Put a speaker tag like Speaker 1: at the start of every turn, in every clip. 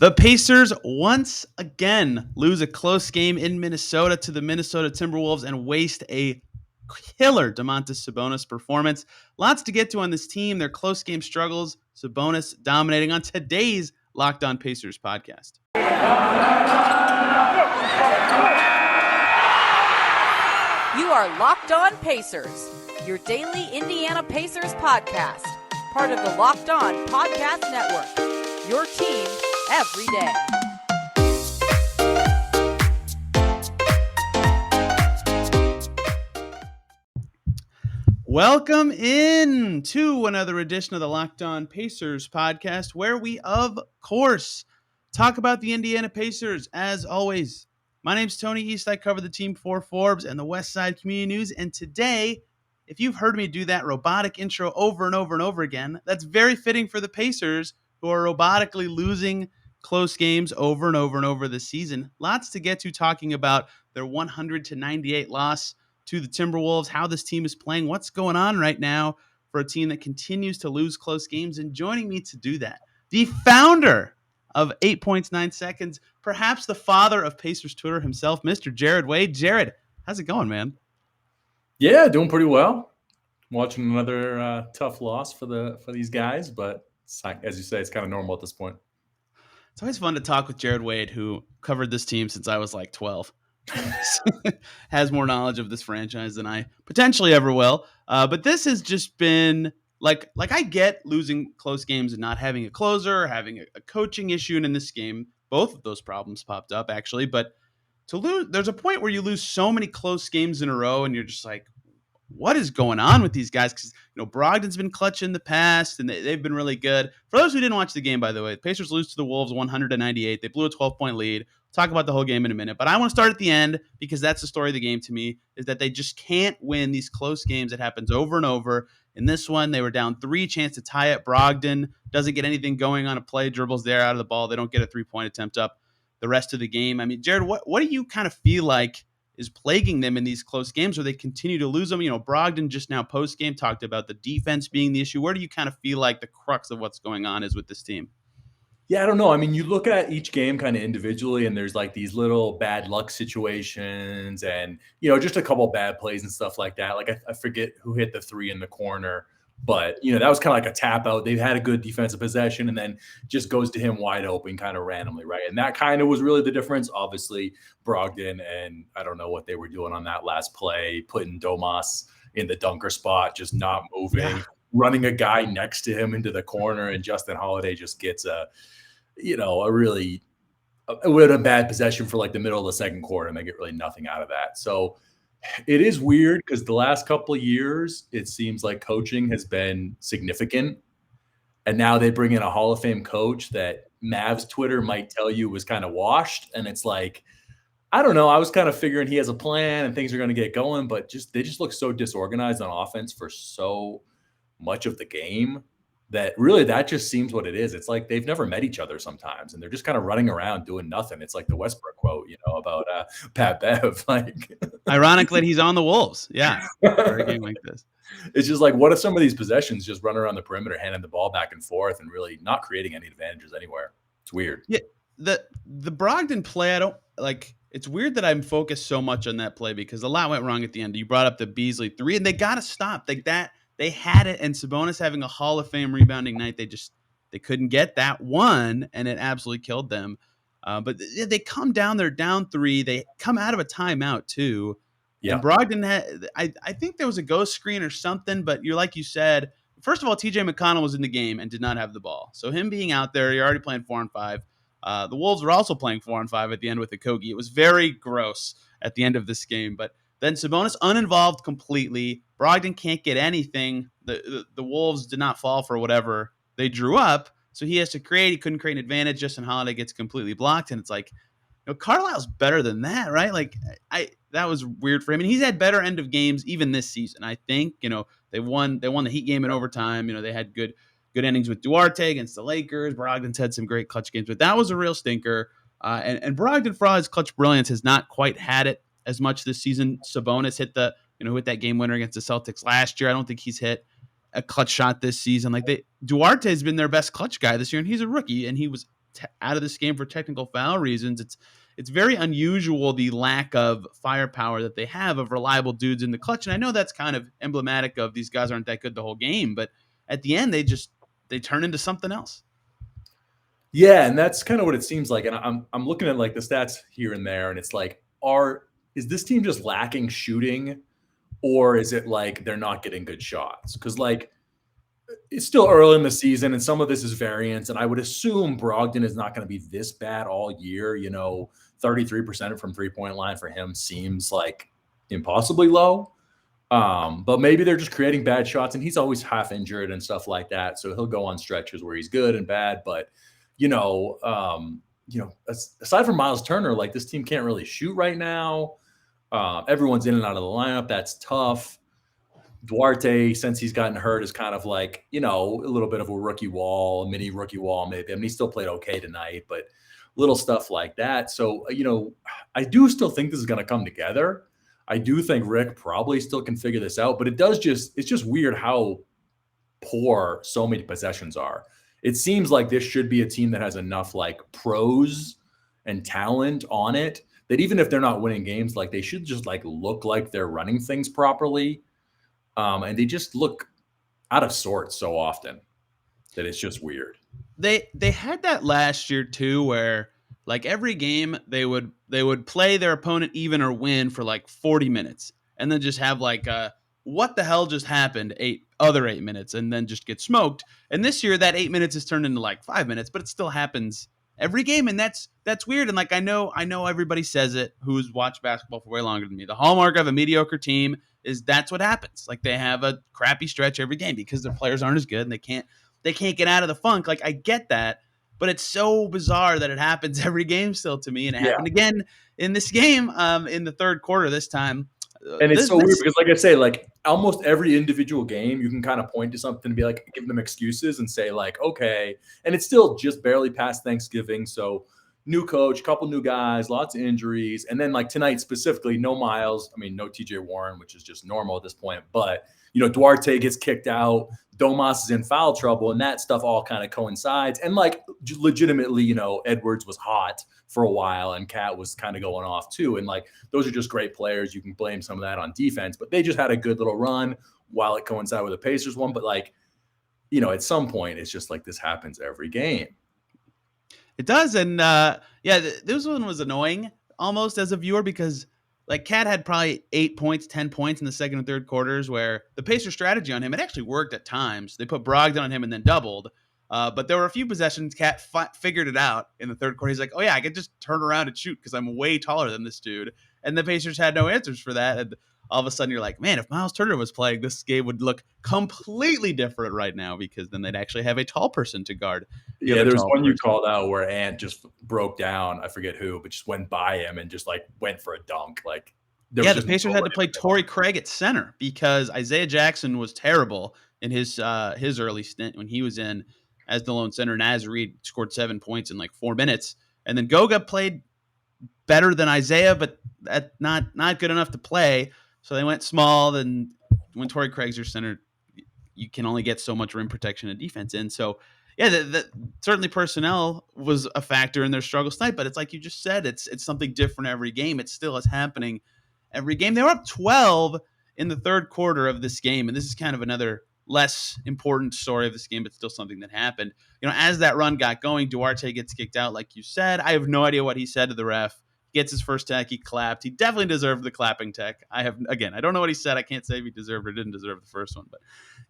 Speaker 1: The Pacers once again lose a close game in Minnesota to the Minnesota Timberwolves and waste a killer Domantas Sabonis performance. Lots to get to on this team, their close game struggles, Sabonis dominating on today's Locked On Pacers podcast.
Speaker 2: You are Locked On Pacers, your daily Indiana Pacers podcast, part of the Locked On Podcast Network, your team every day.
Speaker 1: Welcome in to another edition of the Locked On Pacers podcast, where we, of course, talk about the Indiana Pacers. As always, my name's Tony East. I cover the team for Forbes and the West Side Community News. And today, if you've heard me do that robotic intro over and over and over again, that's very fitting for the Pacers, who are robotically losing close games over and over and over this season. Lots to get to talking about their 100-98 loss to the Timberwolves, how this team is playing, what's going on right now for a team that continues to lose close games. And joining me to do that, the founder of 8 points, 9 seconds, perhaps the father of Pacers Twitter himself, Mr. Jared Wade. Jared, how's it going, man?
Speaker 3: Yeah, doing pretty well. Watching another tough loss for these guys, but as you say, it's kind of normal at this point.
Speaker 1: It's always fun to talk with Jared Wade, who covered this team since I was like 12. Has more knowledge of this franchise than I potentially ever will. But this has just been like I get losing close games and not having a closer, having a coaching issue. And in this game, both of those problems popped up actually. But to lose, there's a point where you lose so many close games in a row and you're just like, what is going on with these guys? Because, Brogdon's been clutch in the past, and they've been really good. For those who didn't watch the game, by the way, the Pacers lose to the Wolves 100-98. They blew a 12-point lead. Talk about the whole game in a minute. But I want to start at the end because that's the story of the game to me, is that they just can't win these close games. It happens over and over. In this one, they were down 3, chance to tie it. Brogdon doesn't get anything going on a play, dribbles there out of the ball. They don't get a 3-point attempt up the rest of the game. I mean, Jared, what do you kind of feel like is plaguing them in these close games where they continue to lose them? Brogdon just now post-game talked about the defense being the issue. Where do you kind of feel like the crux of what's going on is with this team?
Speaker 3: Yeah, I don't know. I mean, you look at each game kind of individually, and there's like these little bad luck situations and, just a couple bad plays and stuff like that. Like I forget who hit the 3 in the corner, but, that was kind of like a tap out. They've had a good defensive possession and then just goes to him wide open kind of randomly, right? And that kind of was really the difference. Obviously, Brogdon, and I don't know what they were doing on that last play, putting Domas in the dunker spot, just not moving, running a guy next to him into the corner, and Justin Holiday just gets a bad possession for like the middle of the second quarter, and they get really nothing out of that. So it is weird because the last couple of years, it seems like coaching has been significant. And now they bring in a Hall of Fame coach that Mavs Twitter might tell you was kind of washed. And it's like, I don't know. I was kind of figuring he has a plan and things are going to get going, but they just look so disorganized on offense for so much of the game that really that just seems what it is. It's like they've never met each other sometimes, and they're just kind of running around doing nothing. It's like the Westbrook quote, about Pat Bev. Like,
Speaker 1: ironically, he's on the Wolves. Yeah, for a game like this.
Speaker 3: It's just like, what if some of these possessions just run around the perimeter, handing the ball back and forth, and really not creating any advantages anywhere? It's weird.
Speaker 1: Yeah, the Brogdon play, I don't like. It's weird that I'm focused so much on that play because a lot went wrong at the end. You brought up the Beasley 3, and they got to stop like that. They had it, and Sabonis having a Hall of Fame rebounding night, they couldn't get that one, and it absolutely killed them. But they come down, they're down 3. They come out of a timeout too. Yeah. And Brogdon had, I think there was a ghost screen or something, but like you said, first of all, TJ McConnell was in the game and did not have the ball. So him being out there, you're already playing 4-on-5. The Wolves were also playing 4-on-5 at the end with Okogie. It was very gross at the end of this game, but then Sabonis uninvolved completely. Brogdon can't get anything. The Wolves did not fall for whatever they drew up, so he has to create. He couldn't create an advantage. Justin Holiday gets completely blocked, and it's like, Carlisle's better than that, right? Like, that was weird for him. And he's had better end of games even this season. I think they won the Heat game in overtime. They had good endings with Duarte against the Lakers. Brogdon's had some great clutch games, but that was a real stinker. And Brogdon, for all his clutch brilliance, has not quite had it as much this season. Sabonis hit hit that game winner against the Celtics last year. I don't think he's hit a clutch shot this season. Duarte's been their best clutch guy this year, and he's a rookie, and he was out of this game for technical foul reasons. It's very unusual, the lack of firepower that they have of reliable dudes in the clutch. And I know that's kind of emblematic of these guys aren't that good the whole game, but at the end they turn into something else.
Speaker 3: Yeah, and that's kind of what it seems like. And I'm looking at like the stats here and there, and it's like, is this team just lacking shooting, or is it like they're not getting good shots? Because like it's still early in the season, and some of this is variance. And I would assume Brogdon is not going to be this bad all year. 33% from 3-point line for him seems like impossibly low. But maybe they're just creating bad shots, and he's always half injured and stuff like that. So he'll go on stretches where he's good and bad. But aside from Miles Turner, like this team can't really shoot right now. Everyone's in and out of the lineup. That's tough. Duarte, since he's gotten hurt, is kind of like, a little bit of a rookie wall, a mini rookie wall, maybe. I mean, he still played okay tonight, but little stuff like that. So, I do still think this is going to come together. I do think Rick probably still can figure this out, but it's just weird how poor so many possessions are. It seems like this should be a team that has enough like pros and talent on it that even if they're not winning games, like they should just like look like they're running things properly. And they just look out of sorts so often that it's just weird.
Speaker 1: They had that last year too, where like every game they would play their opponent even or win for like 40 minutes, and then just have like what the hell just happened 8 minutes, and then just get smoked. And this year that 8 minutes is turned into like 5 minutes, but it still happens every game, and that's weird. And like I know everybody says it who's watched basketball for way longer than me. The hallmark of a mediocre team is that's what happens. Like they have a crappy stretch every game because their players aren't as good and they can't get out of the funk. Like I get that, but it's so bizarre that it happens every game still to me. And it happened again in this game in the third quarter this time.
Speaker 3: And it's weird because like I say, like almost every individual game, you can kind of point to something and be like, give them excuses and say like, okay. And it's still just barely past Thanksgiving. So new coach, couple new guys, lots of injuries. And then like tonight specifically, no Miles. I mean, no TJ Warren, which is just normal at this point. But, Duarte gets kicked out. Domas is in foul trouble, and that stuff all kind of coincides. And like legitimately, Edwards was hot for a while and Cat was kind of going off too. And like, those are just great players. You can blame some of that on defense, but they just had a good little run while it coincided with the Pacers one. But like, at some point it's just like this happens every game.
Speaker 1: It does. And this one was annoying almost as a viewer because like Cat had probably 8 points, 10 points in the second and third quarters where the Pacers strategy on him, it actually worked at times. They put Brogdon on him and then doubled. But there were a few possessions. Cat figured it out in the third quarter. He's like, oh yeah, I could just turn around and shoot because I'm way taller than this dude. And the Pacers had no answers for that. And all of a sudden you're like, man, if Miles Turner was playing, this game would look completely different right now because then they'd actually have a tall person to guard.
Speaker 3: Yeah, there was one you called out where Ant just broke down. I forget who, but just went by him and just like went for a dunk. Like,
Speaker 1: the Pacers had to play Torrey Craig at center because Isaiah Jackson was terrible in his early stint when he was in as the lone center. Naz Reid scored 7 points in like 4 minutes, and then Goga played better than Isaiah, but not good enough to play. So they went small. Then when Torrey Craig's your center, you can only get so much rim protection and defense in. So yeah, certainly personnel was a factor in their struggles tonight. But it's like you just said, it's something different every game. It still is happening every game. They were up 12 in the third quarter of this game, and this is kind of another less important story of this game, but still something that happened. As that run got going, Duarte gets kicked out, like you said. I have no idea what he said to the ref. Gets his first tech. He clapped. He definitely deserved the clapping tech. I don't know what he said. I can't say if he deserved or didn't deserve the first one, but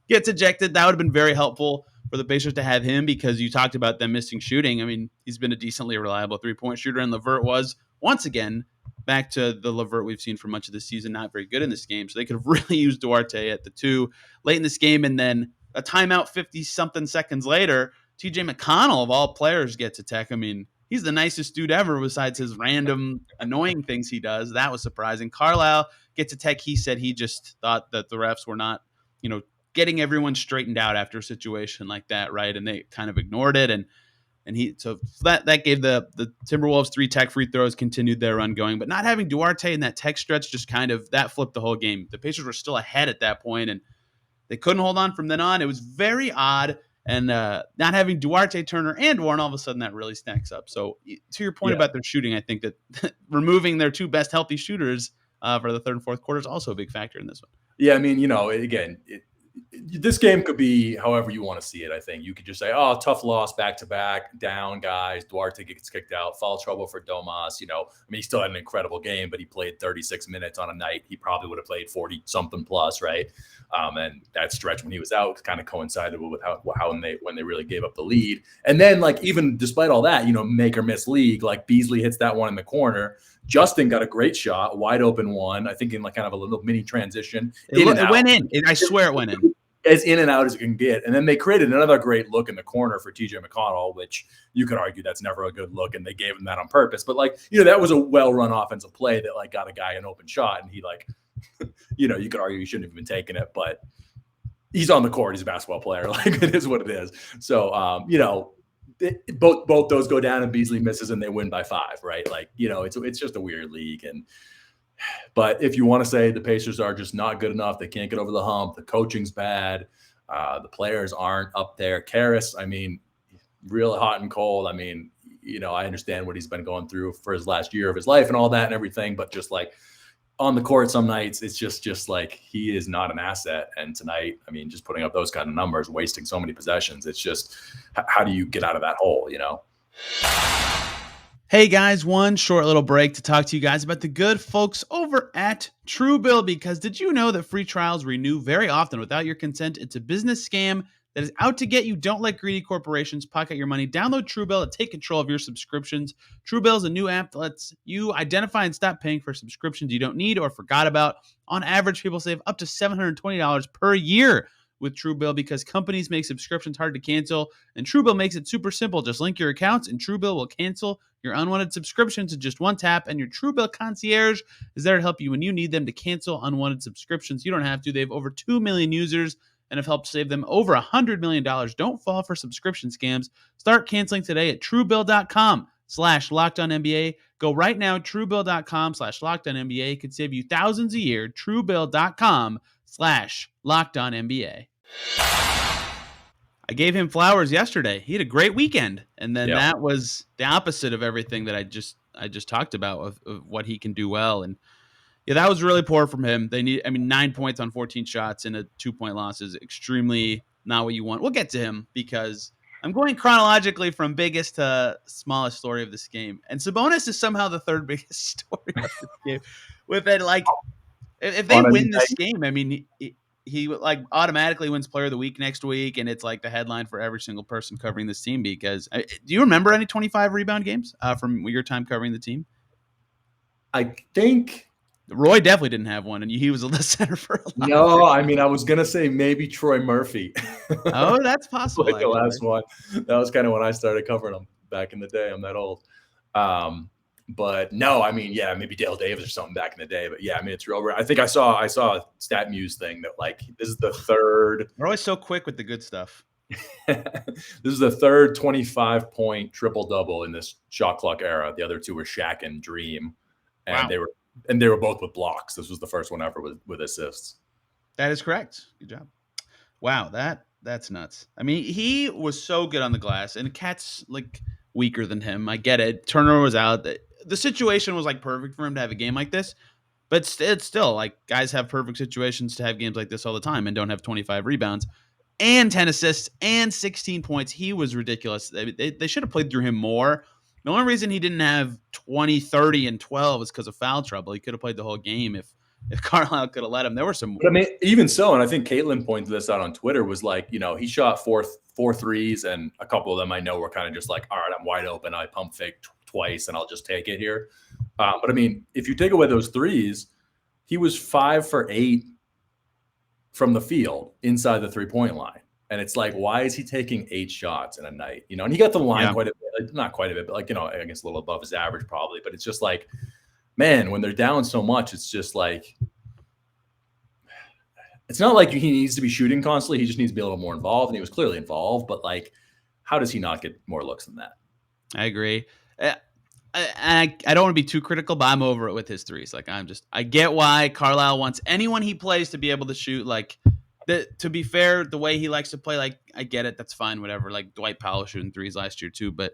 Speaker 1: gets ejected. That would have been very helpful for the Pacers to have him because you talked about them missing shooting. I mean, he's been a decently reliable 3-point shooter, and LeVert was, once again, back to the LeVert we've seen for much of the season, not very good in this game. So they could have really used Duarte at the 2 late in this game, and then a timeout 50-something seconds later, TJ McConnell, of all players, gets a tech. I mean, he's the nicest dude ever besides his random annoying things he does. That was surprising. Carlisle gets a tech. He said he just thought that the refs were not, getting everyone straightened out after a situation like that, right? And they kind of ignored it. And that gave the Timberwolves 3 tech free throws, continued their run going. But not having Duarte in that tech stretch just kind of, that flipped the whole game. The Pacers were still ahead at that point, and they couldn't hold on from then on. It was very odd. And not having Duarte, Turner, and Warren, all of a sudden that really stacks up. So to your point about their shooting, I think that removing their two best healthy shooters for the third and fourth quarter is also a big factor in this one.
Speaker 3: Yeah, I mean, again, this game could be however you want to see it. I think you could just say, "Oh, tough loss, back to back, down guys." Duarte gets kicked out, foul trouble for Domas. I mean, he still had an incredible game, but he played 36 minutes on a night he probably would have played 40 something plus, right? And that stretch when he was out kind of coincided with how when they really gave up the lead. And then, like, even despite all that, make or miss league, like Beasley hits that one in the corner. Justin got a great shot, wide open one, I think in like kind of a little mini transition.
Speaker 1: It went in. I swear it went in.
Speaker 3: As in and out as it can get. And then they created another great look in the corner for TJ McConnell, which you could argue that's never a good look, and they gave him that on purpose. But that was a well-run offensive play that got a guy an open shot, and he you could argue he shouldn't have been taking it, but he's on the court. He's a basketball player. It is what it is. So, both those go down and Beasley misses and they win by 5, right? It's just a weird league. But if you want to say the Pacers are just not good enough, they can't get over the hump, the coaching's bad, the players aren't up there. Karras, I mean, real hot and cold. I mean, I understand what he's been going through for his last year of his life and all that and everything, but just on the court some nights, it's just he is not an asset. And tonight, I mean, just putting up those kind of numbers, wasting so many possessions, it's just, how do you get out of that hole,
Speaker 1: Hey guys, one short little break to talk to you guys about the good folks over at TrueBill, because did you know that free trials renew very often without your consent? It's a business scam that is out to get you. Don't let greedy corporations pocket your money. Download TrueBill to take control of your subscriptions. TrueBill is a new app that lets you identify and stop paying for subscriptions you don't need or forgot about. On average, people save up to $720 per year with TrueBill because companies make subscriptions hard to cancel, and TrueBill makes it super simple. Just link your accounts, and TrueBill will cancel your unwanted subscriptions in just one tap, and your TrueBill concierge is there to help you when you need them to cancel unwanted subscriptions. You don't have to. They have over 2 million users and have helped save them over $100 million. Don't fall for subscription scams. Start canceling today at TrueBill.com/LockedOnNBA. Go right now, TrueBill.com/LockedOnNBA. Could save you thousands a year. TrueBill.com/LockedOnNBA. I gave him flowers yesterday. He had a great weekend, and then that was the opposite of everything that I just talked about of what he can do well. And that was really poor from him. 9 points on 14 shots and a 2-point loss is extremely not what you want. We'll get to him because I'm going chronologically from biggest to smallest story of this game, and Sabonis is somehow the third biggest story of this game. With it, if they win this game, I mean, he automatically wins Player of the Week next week, and it's the headline for every single person covering this team. Because do you remember any 25 rebound games from your time covering the team?
Speaker 3: I think
Speaker 1: Roy definitely didn't have one, and he was the center for a lot.
Speaker 3: No, I mean, I was gonna say maybe Troy Murphy.
Speaker 1: Oh, that's possible.
Speaker 3: The last one. That was kind of when I started covering them back in the day. I'm that old. But no, I mean, maybe Dale Davis or something back in the day. But I mean, it's real. I think I saw a StatMuse thing that this is the third.
Speaker 1: They're always so quick with the good stuff.
Speaker 3: This is the third 25-point triple-double in this shot clock era. The other two were Shaq and Dream, and
Speaker 1: wow.
Speaker 3: they were both with blocks. This was the first one ever with assists.
Speaker 1: That is correct. Good job. Wow, that's nuts. I mean, he was so good on the glass, and Cat's weaker than him. I get it. Turner was out. The situation was perfect for him to have a game like this, but it's still guys have perfect situations to have games like this all the time and don't have 25 rebounds and 10 assists and 16 points. He was ridiculous. They should have played through him more. The only reason he didn't have 20, 30, and 12 is because of foul trouble. He could have played the whole game if Carlisle could have let him. There were some.
Speaker 3: But I mean, even so, and I think Caitlin pointed this out on Twitter, was he shot four threes, and a couple of them I know were kind of just all right, I'm wide open. I pump fake twice, and I'll just take it here. But I mean, if you take away those threes, he was 5 for 8 from the field inside the 3-point line. And it's why is he taking 8 shots in a night? And he got to the line quite a bit, not quite a bit, but I guess a little above his average probably. But it's just man, when they're down so much, it's just it's not like he needs to be shooting constantly. He just needs to be a little more involved, and he was clearly involved. But how does he not get more looks than that?
Speaker 1: I agree. I don't want to be too critical, but I'm over it with his threes. I get why Carlisle wants anyone he plays to be able to shoot to be fair, the way he likes to play, like, I get it. That's fine, whatever. Like Dwight Powell shooting threes last year too, but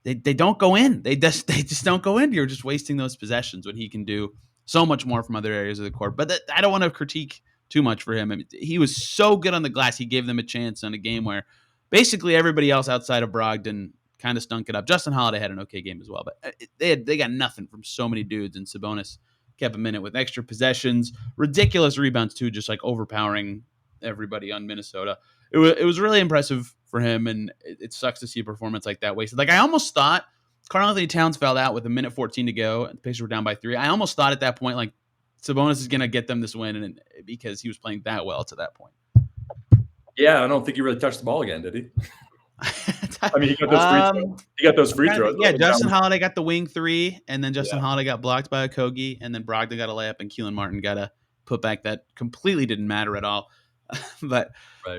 Speaker 1: they don't go in. They just don't go in. You're just wasting those possessions when he can do so much more from other areas of the court. But I don't want to critique too much for him. I mean, he was so good on the glass. He gave them a chance on a game where basically everybody else outside of Brogdon kind of stunk it up. Justin Holiday had an okay game as well, but they got nothing from so many dudes, and Sabonis kept him in it with extra possessions, ridiculous rebounds too, just like overpowering everybody on Minnesota. It was really impressive for him, and it sucks to see a performance like that wasted. Like, I almost thought Karl-Anthony Towns fouled out with a minute 14 to go, and the Pacers were down by 3. I almost thought at that point, like, Sabonis is going to get them this win, and because he was playing that well to that point.
Speaker 3: Yeah, I don't think he really touched the ball again, did he? I mean, he got those free throws. He got those free throws.
Speaker 1: Yeah, Justin Holiday got the wing 3, and then Justin Holiday got blocked by Okogie, and then Brogdon got a layup, and Keelan Martin got a putback that completely didn't matter at all. But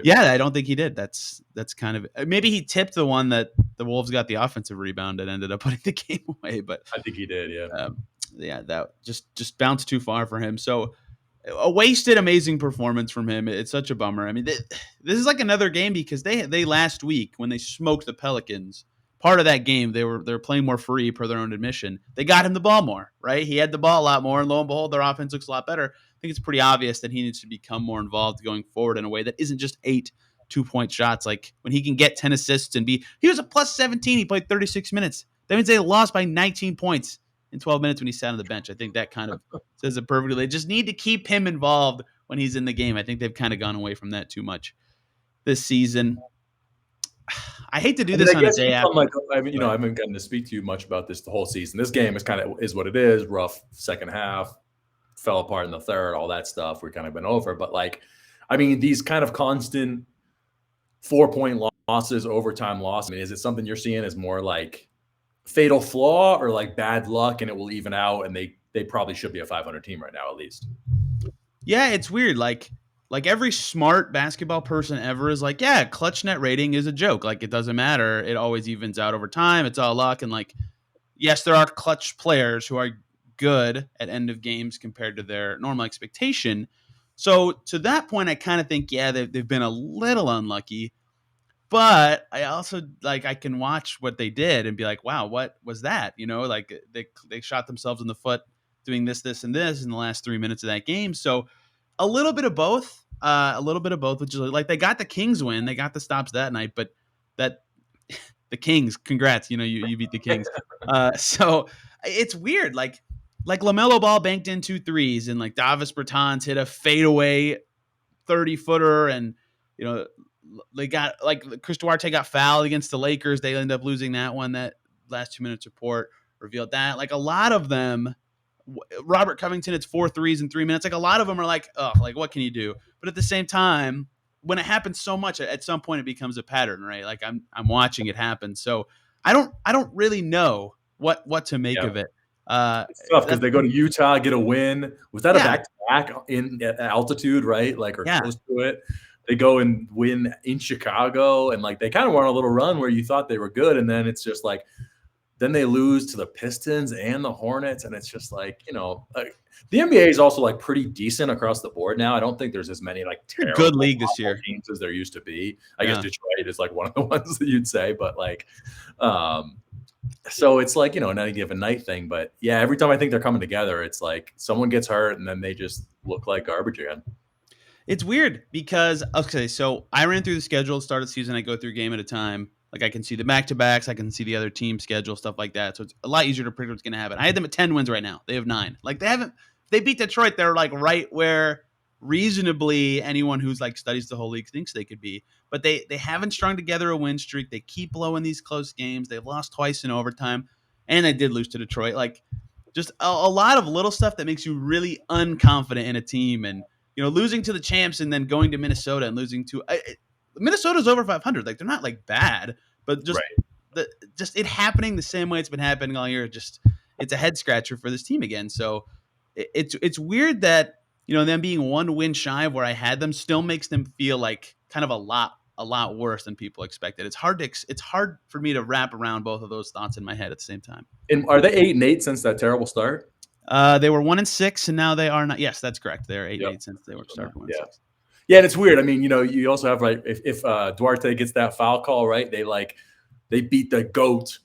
Speaker 1: yeah, I don't think he did. That's kind of, maybe he tipped the one that the Wolves got the offensive rebound and ended up putting the game away. But
Speaker 3: I think he did. Yeah,
Speaker 1: that just bounced too far for him. So a wasted, amazing performance from him. It's such a bummer. I mean, this is like another game because they last week when they smoked the Pelicans, part of that game they were playing more free per their own admission. They got him the ball more, right? He had the ball a lot more, and lo and behold, their offense looks a lot better. I think it's pretty obvious that he needs to become more involved going forward in a way that isn't just 8 2-point shots. Like, when he can get 10 assists and he was a plus 17. He played 36 minutes. That means they lost by 19 points in 12 minutes when he sat on the bench. I think that kind of says it perfectly. They just need to keep him involved when he's in the game. I think they've kind of gone away from that too much this season. I hate to do this on a day after.
Speaker 3: I haven't gotten to speak to you much about this the whole season. This game is what it is. Rough second half. Fell apart in the third, all that stuff we're kind of been over. But like, I mean, these kind of constant 4-point losses, overtime loss. I mean, is it something you're seeing as more like fatal flaw or like bad luck and it will even out and they probably should be a 500 team right now at least?
Speaker 1: Yeah, it's weird. Like every smart basketball person ever is like, yeah, clutch net rating is a joke. Like, it doesn't matter. It always evens out over time. It's all luck. And like, yes, there are clutch players who are good at end of games compared to their normal expectation. So to that point, I kind of think, yeah, they've been a little unlucky, but I also I can watch what they did and be like, wow, what was that? Like they shot themselves in the foot doing this, and this in the last 3 minutes of that game. So a little bit of both, which is like they got the Kings win. They got the stops that night, but that the Kings, congrats, you beat the Kings. So it's weird. Like LaMelo Ball banked in 2 threes, and like Davis Bertans hit a fadeaway 30-footer, and they got like Chris Duarte got fouled against the Lakers. They ended up losing that one. That last 2 minutes report revealed that. Like, a lot of them, Robert Covington, it's 4 threes in 3 minutes. Like, a lot of them are like, oh, like, what can you do? But at the same time, when it happens so much, at some point it becomes a pattern, right? Like, I'm watching it happen. So I don't really know what to make of it.
Speaker 3: It's tough because they go to Utah, get a win. Was that a back-to-back in altitude, right? Like, or close to it. They go and win in Chicago, and like they kind of went on a little run where you thought they were good, and then it's just like, then they lose to the Pistons and the Hornets, and it's just like, the NBA is also like pretty decent across the board now. I don't think there's as many like terrible
Speaker 1: good league this year
Speaker 3: teams as there used to be. I guess Detroit is like one of the ones that you'd say, but like, so it's like, an any given night thing. But yeah, every time I think they're coming together, it's like someone gets hurt and then they just look like garbage again.
Speaker 1: It's weird because, okay, so I ran through the schedule, start of the season. I go through a game at a time. Like, I can see the back-to-backs. I can see the other team schedule, stuff like that. So it's a lot easier to predict what's going to happen. I had them at 10 wins right now. They have 9. Like, they beat Detroit. They're like right where reasonably anyone who's like studies the whole league thinks they could be. But they haven't strung together a win streak. They keep blowing these close games. They've lost twice in overtime. And they did lose to Detroit. Like, just a lot of little stuff that makes you really unconfident in a team. And, losing to the champs and then going to Minnesota and losing to Minnesota's over 500. Like, they're not like bad, but just just it happening the same way it's been happening all year. It's a head scratcher for this team again. So it's weird that them being 1 win shy of where I had them still makes them feel like kind of a lot worse than people expected. It's hard for me to wrap around both of those thoughts in my head at the same time.
Speaker 3: And are they 8-8 since that terrible start?
Speaker 1: They were 1-6, and now they are not. Yes, that's correct. They're 8-8 since they were started 1-6.
Speaker 3: Yeah, and it's weird. I mean, you also have like if Duarte gets that foul call, right? They beat the GOAT,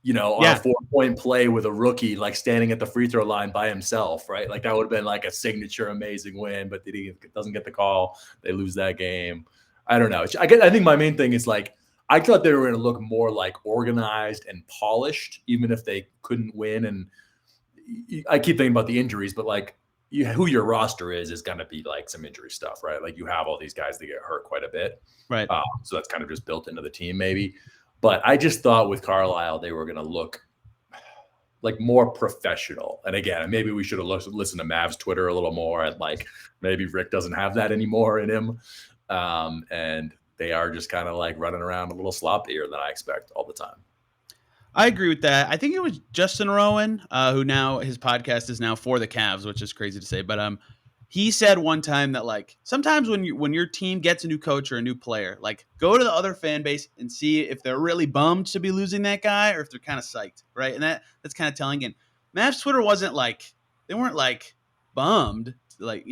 Speaker 3: on a 4-point play with a rookie like standing at the free throw line by himself, right? Like that would have been like a signature amazing win, but he doesn't get the call. They lose that game. I don't know. I think my main thing is like I thought they were going to look more like organized and polished, even if they couldn't win. And I keep thinking about the injuries, but like who your roster is going to be like some injury stuff, right? Like you have all these guys that get hurt quite a bit.
Speaker 1: Right.
Speaker 3: So that's kind of just built into the team maybe. But I just thought with Carlisle, they were going to look like more professional. And again, maybe we should have listened to Mav's Twitter a little more. And like maybe Rick doesn't have that anymore in him. And they are just kind of like running around a little sloppier than I expect all the time.
Speaker 1: I agree with that. I think it was Justin Rowan, who now his podcast is now for the Cavs, which is crazy to say. But he said one time that like sometimes when your team gets a new coach or a new player, like go to the other fan base and see if they're really bummed to be losing that guy or if they're kind of psyched, right? And that's kind of telling. And Mavs Twitter wasn't like they weren't like bummed, like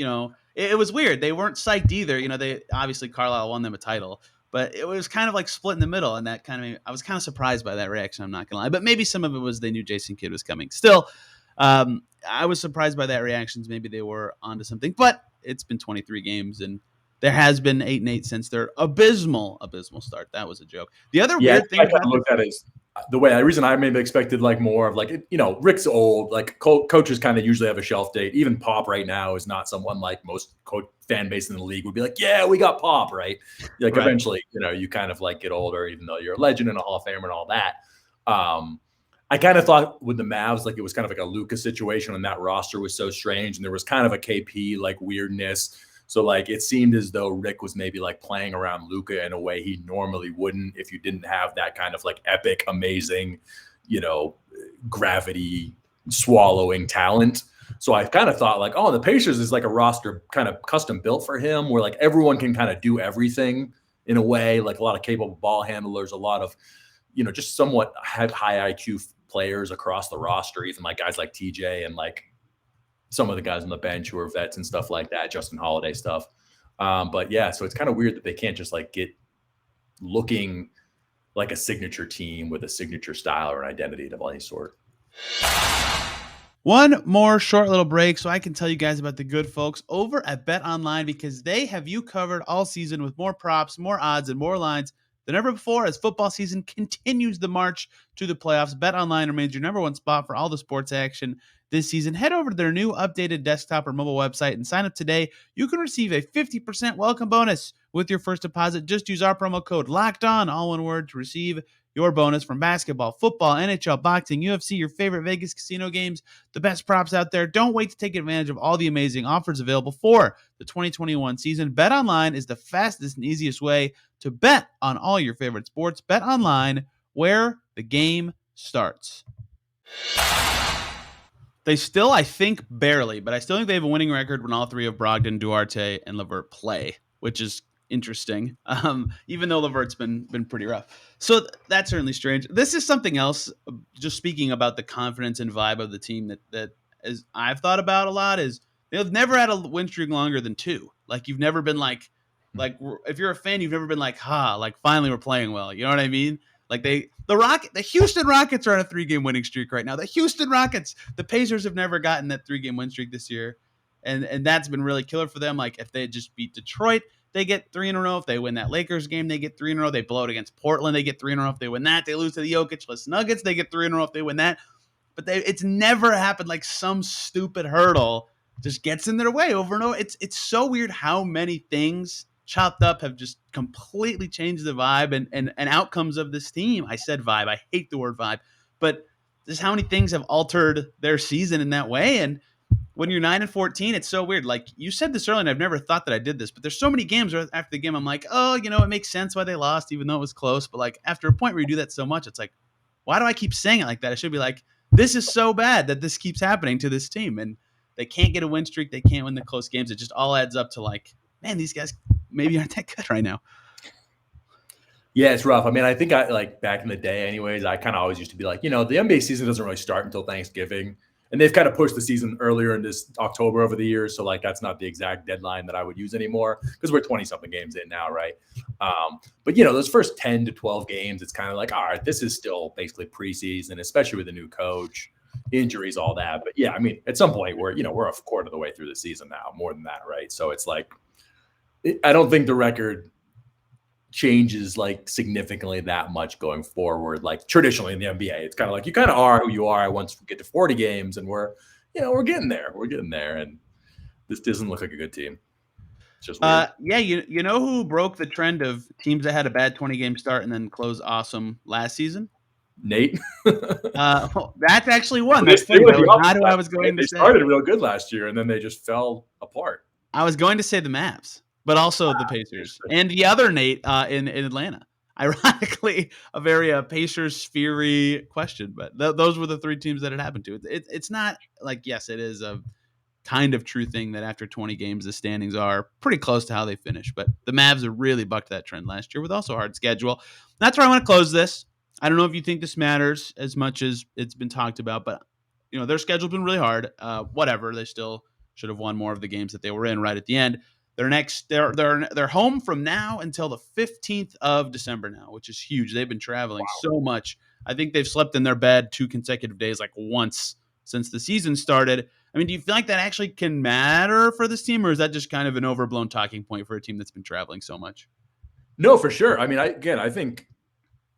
Speaker 1: it was weird. They weren't psyched either. They obviously Carlisle won them a title. But it was kind of like split in the middle, and that kind of I was kind of surprised by that reaction. I'm not gonna lie, but maybe some of it was they knew Jason Kidd was coming. Still, I was surprised by that reactions. Maybe they were onto something, but it's been 23 games, and there has been 8-8 since their abysmal start. That was a joke. The other weird thing
Speaker 3: I kind of looked at it is the reason I maybe expected like more of like, Rick's old, like coaches kind of usually have a shelf date. Even Pop right now is not someone like most fan base in the league would be like, yeah, we got Pop, right? Like right. Eventually, you kind of like get older, even though you're a legend and a Hall of Famer and all that. I kind of thought with the Mavs, like it was kind of like a Luka situation, and that roster was so strange, and there was kind of a KP like weirdness. So like it seemed as though Rick was maybe like playing around Luka in a way he normally wouldn't if you didn't have that kind of like epic, amazing, gravity swallowing talent. So I kind of thought like, oh, the Pacers is like a roster kind of custom built for him where like everyone can kind of do everything in a way, like a lot of capable ball handlers, a lot of, just somewhat high IQ players across the roster, even like guys like TJ and like some of the guys on the bench who are vets and stuff like that, Justin Holiday stuff. But yeah, so it's kind of weird that they can't just like get looking like a signature team with a signature style or an identity of any sort.
Speaker 1: One more short little break so I can tell you guys about the good folks over at BetOnline because they have you covered all season with more props, more odds, and more lines than ever before as football season continues the march to the playoffs. BetOnline remains your number one spot for all the sports action this season. Head over to their new updated desktop or mobile website and sign up today. You can receive a 50% welcome bonus with your first deposit. Just use our promo code LOCKEDON, all one word, to receive your bonus from basketball, football, NHL, boxing, UFC, your favorite Vegas casino games, the best props out there. Don't wait to take advantage of all the amazing offers available for the 2021 season. BetOnline is the fastest and easiest way to bet on all your favorite sports. BetOnline, where the game starts. They still, I think, barely, but I still think they have a winning record when all three of Brogdon, Duarte, and LeVert play, which is interesting, even though LeVert's been pretty rough. So that's certainly strange. This is something else, just speaking about the confidence and vibe of the team that as I've thought about a lot is they've never had a win streak longer than 2. Like you've never been like if you're a fan, you've never been like, like finally we're playing well. You know what I mean? Like the Houston Rockets are on a 3-game winning streak right now. The Houston Rockets, the Pacers have never gotten that 3-game win streak this year. And that's been really killer for them. Like if they just beat Detroit, they get 3 in a row. If they win that Lakers game, they get 3 in a row. They blow it against Portland, they get 3 in a row. If they win that, they lose to the Jokic-less Nuggets, they get 3 in a row if they win that. But it's never happened like some stupid hurdle just gets in their way over and over. It's so weird how many things chopped up have just completely changed the vibe and outcomes of this team. I said vibe. I hate the word vibe. But just how many things have altered their season in that way. And when you're 9-14, it's so weird. Like you said this earlier, and I've never thought that I did this, but there's so many games where after the game, I'm like, oh, it makes sense why they lost, even though it was close. But like after a point where you do that so much, it's like, why do I keep saying it like that? I should be like, this is so bad that this keeps happening to this team. And they can't get a win streak. They can't win the close games. It just all adds up to like, man, these guys maybe aren't that good right now.
Speaker 3: Yeah, it's rough. I mean, I think like back in the day anyways, I kind of always used to be like, the NBA season doesn't really start until Thanksgiving. And they've kind of pushed the season earlier in this October over the years. So like, that's not the exact deadline that I would use anymore because we're 20 something games in now. Right. But those first 10 to 12 games, it's kind of like, all right, this is still basically preseason, especially with a new coach, injuries, all that. But yeah, I mean, at some point we're a quarter of the way through the season now, more than that. Right. So it's like, I don't think the record changes like significantly that much going forward. Like traditionally in the NBA, it's kind of like you kind of are who you are once we get to 40 games, and we're getting there. We're getting there, and this doesn't look like a good team. It's just weird.
Speaker 1: Yeah, you know who broke the trend of teams that had a bad 20-game start and then closed awesome last season?
Speaker 3: Nate.
Speaker 1: That's actually one. That's funny. That was not who I was going to say.
Speaker 3: They started real good last year, and then they just fell apart.
Speaker 1: I was going to say the Mavs, but also the Pacers and the other Nate in Atlanta. Ironically, a very Pacers-sphere question, but those were the three teams that it happened to. It's not like, yes, it is a kind of true thing that after 20 games, the standings are pretty close to how they finish. But the Mavs have really bucked that trend last year with also a hard schedule. That's where I want to close this. I don't know if you think this matters as much as it's been talked about, but their schedule's been really hard. Whatever, they still should have won more of the games that they were in right at the end. They're home from now until the 15th of December now, which is huge. They've been traveling so much. I think they've slept in their bed 2 consecutive days, like once since the season started. I mean, do you feel like that actually can matter for this team, or is that just kind of an overblown talking point for a team that's been traveling so much?
Speaker 3: No, for sure. I mean, I think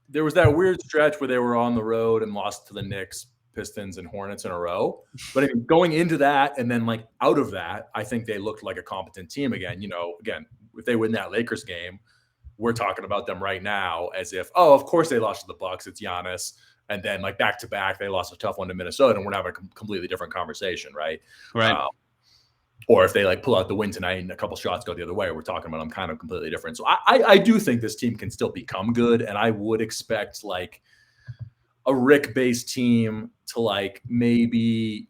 Speaker 3: there was that weird stretch where they were on the road and lost to the Knicks, Pistons, and Hornets in a row. But I mean, going into that and then like out of that, I think they looked like a competent team again. Again, if they win that Lakers game, we're talking about them right now as if, of course they lost to the Bucks. It's Giannis. And then like back to back, they lost a tough one to Minnesota, and we're having a completely different conversation, right?
Speaker 1: Right.
Speaker 3: Or if they like pull out the win tonight and a couple shots go the other way, we're talking about them kind of completely different. So I do think this team can still become good, and I would expect like a Rick-based team to like maybe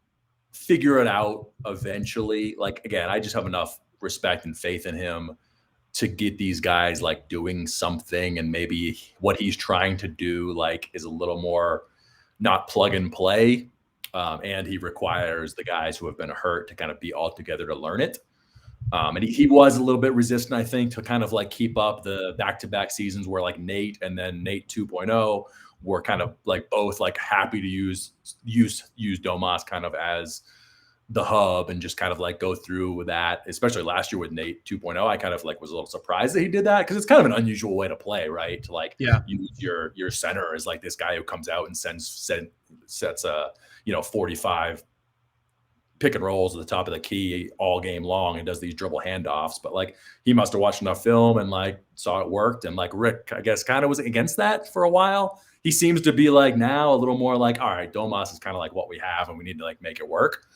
Speaker 3: figure it out eventually. Like again, I just have enough respect and faith in him to get these guys like doing something, and maybe what he's trying to do like is a little more not plug and play. And he requires the guys who have been hurt to kind of be all together to learn it. And he was a little bit resistant, I think, to kind of like keep up the back-to-back seasons where like Nate and then Nate 2.0 were kind of like both like happy to use Domas kind of as the hub and just kind of like go through with that, especially last year with Nate 2.0. I kind of like was a little surprised that he did that because it's kind of an unusual way to play, right? To like use your center as like this guy who comes out and sets a 45 pick and rolls at the top of the key all game long and does these dribble handoffs. But like he must have watched enough film and like saw it worked. And like Rick, I guess, kind of was against that for a while. He seems to be like now a little more like, all right, Domas is kind of like what we have and we need to like make it work.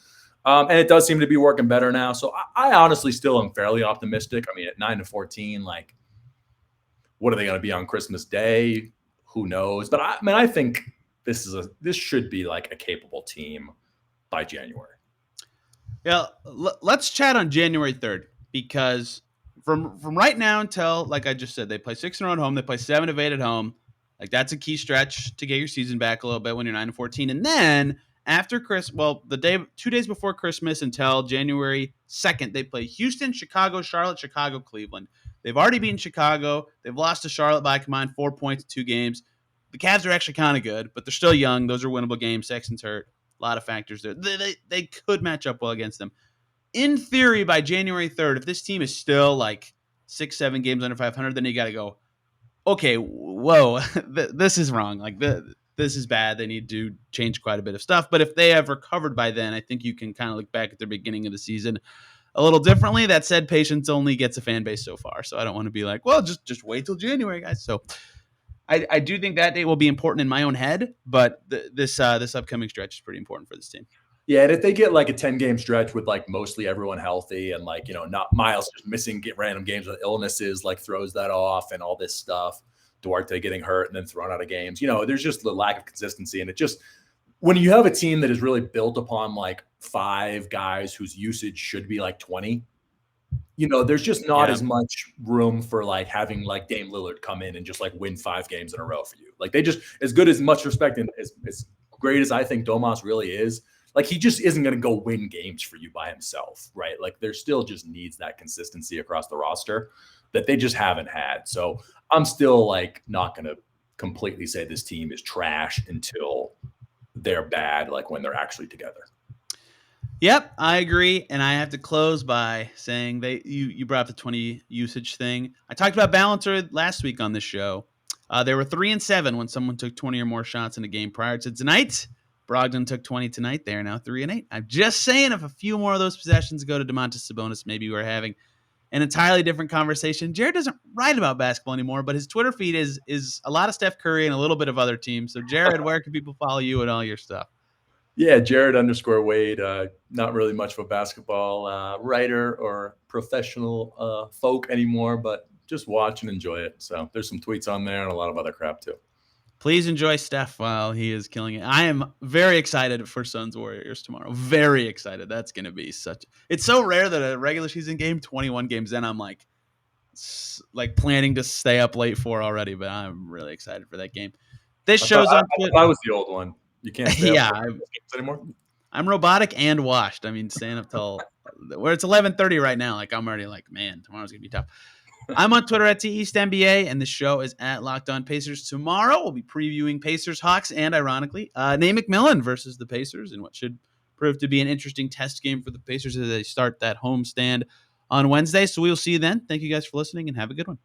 Speaker 3: And it does seem to be working better now. So I honestly still am fairly optimistic. I mean, at 9-14, like, what are they going to be on Christmas Day? Who knows? But I think this should be like a capable team by January.
Speaker 1: Yeah, let's chat on January 3rd, because from right now until, like I just said, they play 6 in a row at home. They play 7 of 8 at home. Like that's a key stretch to get your season back a little bit when you're 9-14. And then after 2 days before Christmas until January 2nd, they play Houston, Chicago, Charlotte, Chicago, Cleveland. They've already beaten Chicago. They've lost to Charlotte by a combined 4 points in 2 games. The Cavs are actually kind of good, but they're still young. Those are winnable games. Sexton's hurt. A lot of factors there. They could match up well against them. In theory, by January 3rd, if this team is still like 6-7 games under 500, then you got to go, okay, whoa, this is wrong. Like this is bad. They need to change quite a bit of stuff. But if they have recovered by then, I think you can kind of look back at the beginning of the season a little differently. That said, patience only gets a fan base so far. So I don't want to be like, well, just wait till January, guys. So I do think that date will be important in my own head, but this upcoming stretch is pretty important for this team.
Speaker 3: Yeah, and if they get like a 10-game stretch with like mostly everyone healthy and like, not Miles just missing random games with illnesses, like throws that off and all this stuff, Duarte getting hurt and then thrown out of games, there's just the lack of consistency. And it just, when you have a team that is really built upon like 5 guys whose usage should be like 20, there's just not as much room for like having like Dame Lillard come in and just like win 5 games in a row for you. Like they just, as much respect and as great as I think Domas really is, like he just isn't going to go win games for you by himself, right? Like there still just needs that consistency across the roster that they just haven't had. So I'm still like not going to completely say this team is trash until they're bad, like when they're actually together.
Speaker 1: Yep, I agree, and I have to close by saying you brought up the 20 usage thing. I talked about Balancer last week on this show. They were 3-7 when someone took 20 or more shots in a game prior to tonight. Brogdon took 20 tonight. They are now 3-8. I'm just saying, if a few more of those possessions go to Domantas Sabonis, maybe we're having an entirely different conversation. Jared doesn't write about basketball anymore, but his Twitter feed is a lot of Steph Curry and a little bit of other teams. So, Jared, where can people follow you and all your stuff?
Speaker 3: Yeah, Jared_Wade. Not really much of a basketball writer or professional folk anymore, but just watch and enjoy it. So there's some tweets on there and a lot of other crap too.
Speaker 1: Please enjoy Steph while he is killing it. I am very excited for Suns Warriors tomorrow. Very excited. That's going to be it's so rare that a regular season game, 21 games in, I'm like planning to stay up late for already, but I'm really excited for that game. This show's on Twitter.
Speaker 3: That was the old one. You can't stay
Speaker 1: yeah,
Speaker 3: up anymore.
Speaker 1: I'm robotic and washed. I mean, staying up till where it's 11:30 right now. Like I'm already like, man, tomorrow's going to be tough. I'm on Twitter at TEastNBA, and the show is at Locked On Pacers. Tomorrow, we'll be previewing Pacers Hawks and, ironically, Nate McMillan versus the Pacers in what should prove to be an interesting test game for the Pacers as they start that homestand on Wednesday. So we'll see you then. Thank you guys for listening, and have a good one.